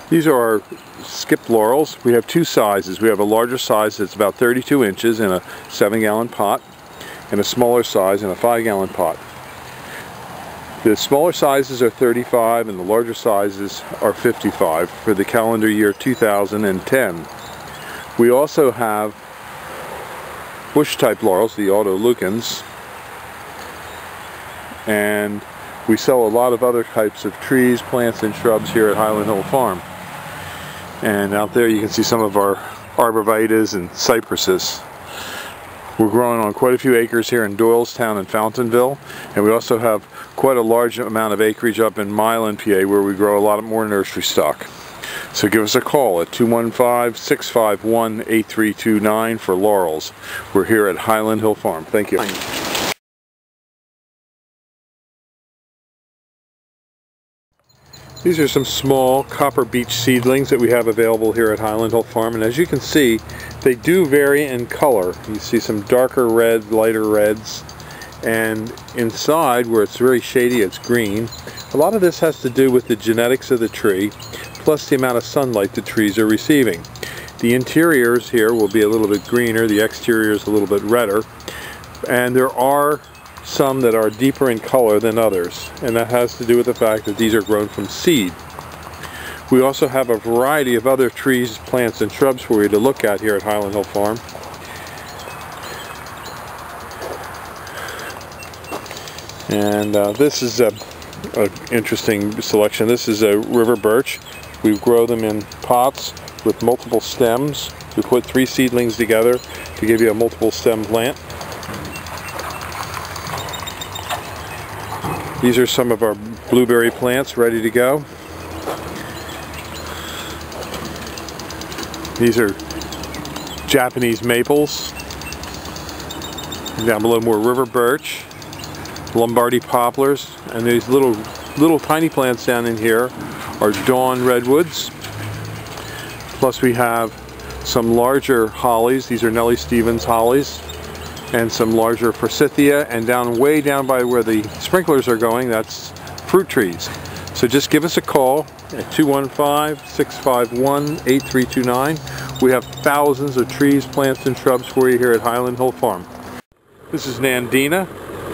These are our skipped laurels. We have two sizes. We have a larger size that's about 32 inches in a 7-gallon pot, and a smaller size in a 5-gallon pot. The smaller sizes are 35 and the larger sizes are 55 for the calendar year 2010. We also have bush type laurels, the autoleucans, and we sell a lot of other types of trees, plants, and shrubs here at Highland Hill Farm. And out there you can see some of our arborvitaes and cypresses. We're growing on quite a few acres here in Doylestown and Fountainville, and we also have quite a large amount of acreage up in Milan, PA, where we grow a lot more nursery stock. So give us a call at 215-651-8329 for laurels. We're here at Highland Hill Farm. Thank you. These are some small copper beech seedlings that we have available here at Highland Hill Farm, and as you can see, they do vary in color. You see some darker red, lighter reds, and inside where it's very shady it's green. A lot of this has to do with the genetics of the tree, plus the amount of sunlight the trees are receiving. The interiors here will be a little bit greener, the exteriors a little bit redder, and there are some that are deeper in color than others, and that has to do with the fact that these are grown from seed. We also have a variety of other trees, plants, and shrubs for you to look at here at Highland Hill Farm. And this is an interesting selection. This is a river birch. We grow them in pots with multiple stems. We put 3 seedlings together to give you a multiple stem plant. These are some of our blueberry plants ready to go. These are Japanese maples. Down below more river birch, Lombardy poplars, and these little tiny plants down in here are dawn redwoods. Plus we have some larger hollies. These are Nellie Stevens hollies, and some larger forsythia, and way down by where the sprinklers are going, that's fruit trees. So just give us a call at 215-651-8329. We have thousands of trees, plants, and shrubs for you here at Highland Hill Farm. This is Nandina.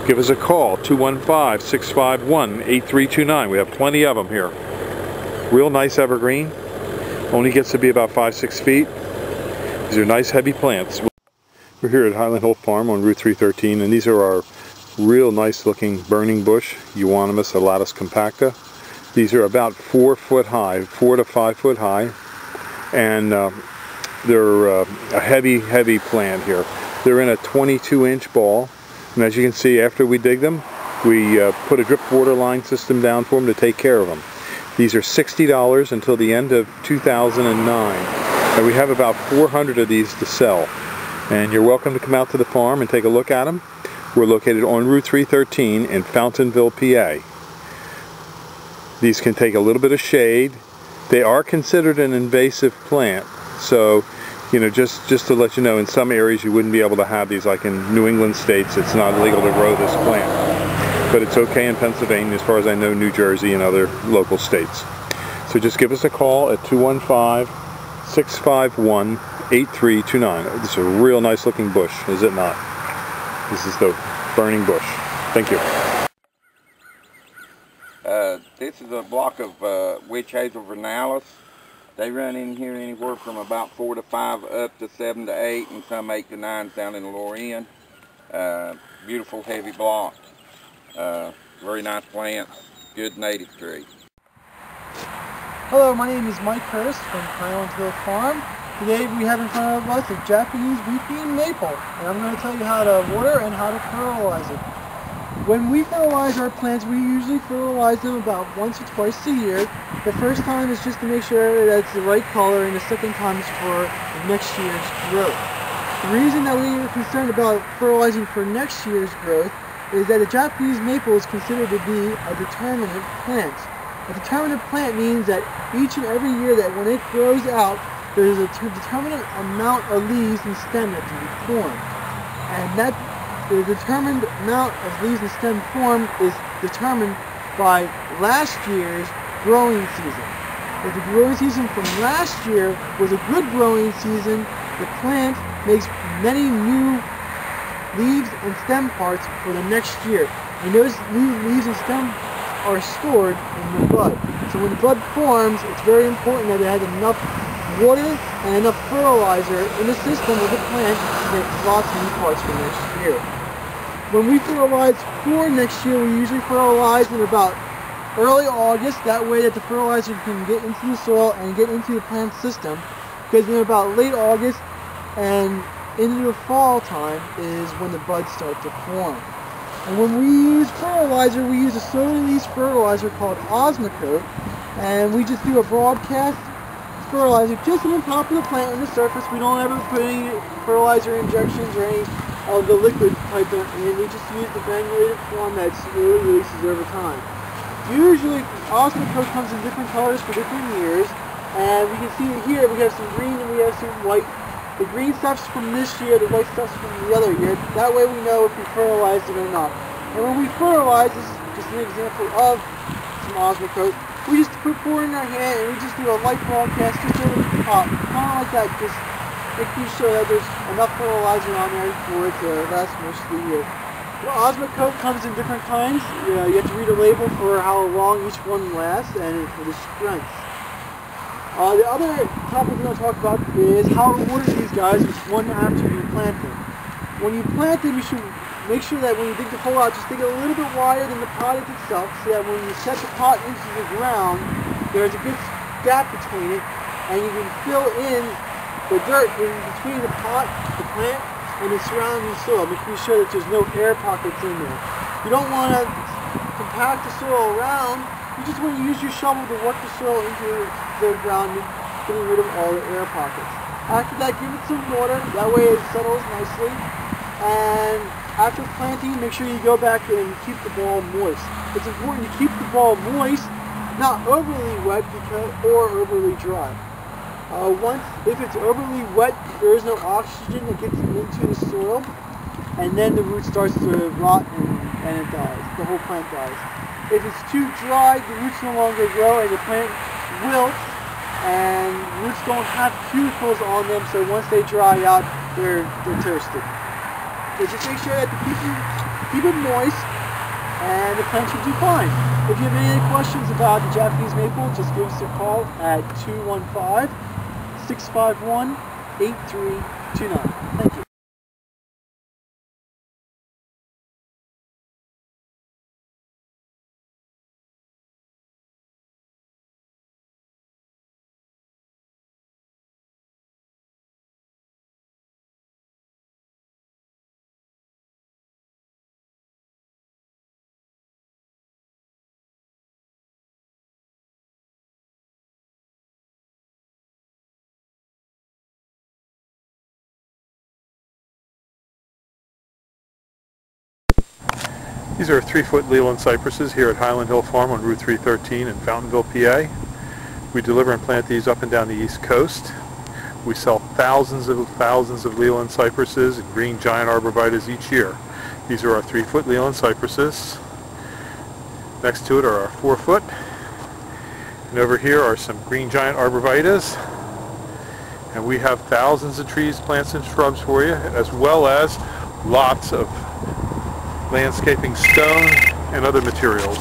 Give us a call, 215-651-8329. We have plenty of them here. Real nice evergreen. Only gets to be about 5-6 feet. These are nice heavy plants. We're here at Highland Hill Farm on Route 313, and these are our real nice looking burning bush, Euonymus alatus compacta. These are about 4 foot high, 4 to 5 foot high, and they're a heavy plant here. They're in a 22-inch ball, and as you can see, after we dig them, we put a drip water line system down for them to take care of them. These are $60 until the end of 2009, and we have about 400 of these to sell. And you're welcome to come out to the farm and take a look at them. We're located on Route 313 in Fountainville, PA. These can take a little bit of shade. They are considered an invasive plant, so just to let you know, in some areas you wouldn't be able to have these, like in New England states it's not legal to grow this plant. But it's okay in Pennsylvania, as far as I know, New Jersey and other local states. So just give us a call at 215-651-8329. This is a real nice looking bush, is it not? This is the burning bush. Thank you. This is a block of witch hazel vernalis. They run in here anywhere from about 4 to 5 up to 7 to 8, and some 8 to 9 down in Lorraine. Beautiful heavy block. Very nice plant. Good native tree. Hello, my name is Mike Hurst from Highland Hill Farm. Today we have in front of us a Japanese weeping maple, and I'm going to tell you how to water and how to fertilize it. When we fertilize our plants, we usually fertilize them about once or twice a year. The first time is just to make sure that it's the right color, and the second time is for next year's growth. The reason that we are concerned about fertilizing for next year's growth is that a Japanese maple is considered to be a determinate plant. A determinate plant means that each and every year that when it grows out, there's a determinate amount of leaves and stem that can be formed. And that the determined amount of leaves and stem formed is determined by last year's growing season. If the growing season from last year was a good growing season, the plant makes many new leaves and stem parts for the next year. And those new leaves and stems are stored in the bud. So when the bud forms, it's very important that it has enough water and enough fertilizer in the system of the plant to make lots of new parts for next year. When we fertilize for next year, we usually fertilize in about early August. That way that the fertilizer can get into the soil and get into the plant system. Because in about late August and into the fall time is when the buds start to form. And when we use fertilizer, we use a slow-release fertilizer called Osmocote, and we just do a broadcast fertilizer just on top of the plant on the surface. We don't ever put any fertilizer injections or any of the liquid type in. We just use the granulated form that slowly releases over time. Usually, Osmocote comes in different colors for different years, and we can see it here. We have some green and we have some white. The green stuff's from this year, the white stuff's from the other year. That way we know if we fertilized it or not. And when we fertilize, this is just an example of some Osmocote, we just pour it in our hand and we just do a light broadcast just over the top. Kind of like that, just making sure that there's enough fertilizer on there for it to last most of the year. The Osmocote comes in different kinds. You have to read a label for how long each one lasts and for the strength. The other topic we're going to talk about is how to water these guys one after you plant them. When you plant them, you should make sure that when you dig the hole out, just dig it a little bit wider than the pot itself, so that when you set the pot into the ground, there's a good gap between it, and you can fill in the dirt in between the pot, the plant, and the surrounding soil, making sure that there's no air pockets in there. You don't want to compact the soil around. You just want to use your shovel to work the soil into the ground, getting rid of all the air pockets. After that, give it some water. That way it settles nicely. And after planting, make sure you go back and keep the ball moist. It's important to keep the ball moist, not overly wet or overly dry. If it's overly wet, there is no oxygen that gets into the soil, and then the root starts to rot and it dies. The whole plant dies. If it's too dry, the roots no longer grow and the plant wilts, and roots don't have cuticles on them, so once they dry out, they're toasted. So just make sure that keep it moist, and the plant should do fine. If you have any questions about the Japanese maple, just give us a call at 215-651-8329. Thank you. These are 3-foot Leland cypresses here at Highland Hill Farm on Route 313 in Fountainville, PA. We deliver and plant these up and down the East Coast. We sell thousands of Leland cypresses and green giant arborvitaes each year. These are our 3-foot Leland cypresses. Next to it are our 4-foot. And over here are some green giant arborvitaes. And we have thousands of trees, plants, and shrubs for you, as well as lots of landscaping stone and other materials.